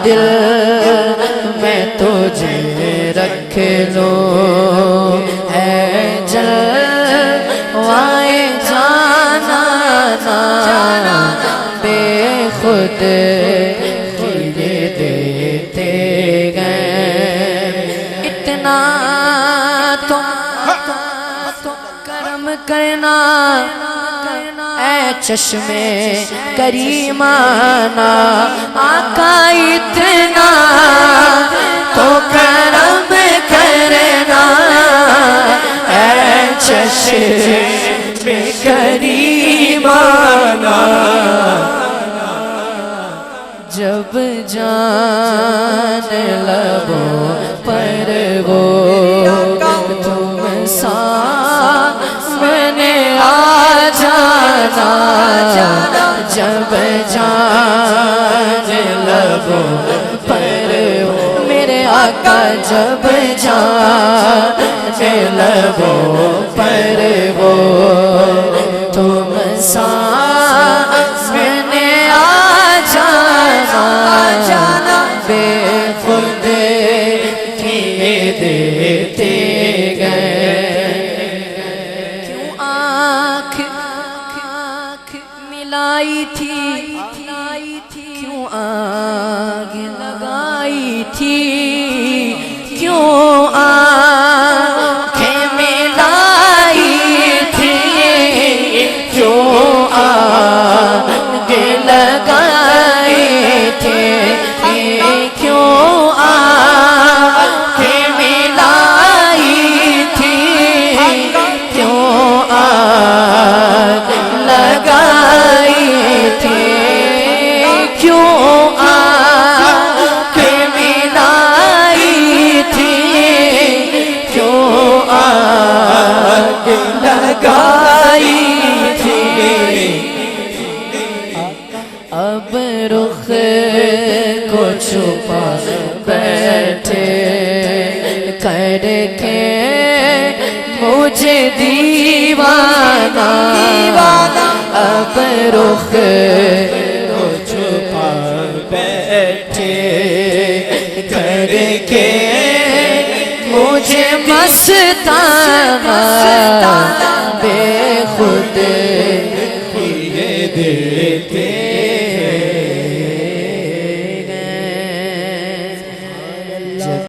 دل میں تجھے رکھ لوں اے جلوائے جانا بے خود یہ دیتے گئے اتنا تو کرم کرنا اے چشمے کریمانہ آقا اتنا تو کرم کرنا اے چشمے کریمانہ جب جان لبوں پر وہ تم سامنے آ جانا جب جان لبوں پر وہ میرے آقا جب جان لبوں پر وہ تم سامنے آ جانا بے خود کیے دیتے گئے کیوں آنکھ ملائی تھی کیوں آگ لگائی تھی کیوں آنکھیں ملائی تھی کیوں آگ لگائی تھی کیوں آنکھیں ملائی تھی کیوں آگ لگائی تھی کیوں آنکھیں ملائی تھی کیوں آگ لگائی تھی اب رخ کو چھپا بیٹھے کر کے مجھے دیوانہ اب رخ کو چھپا بیٹھے کر کے مجھے مستانہ بے خود یہ دیتے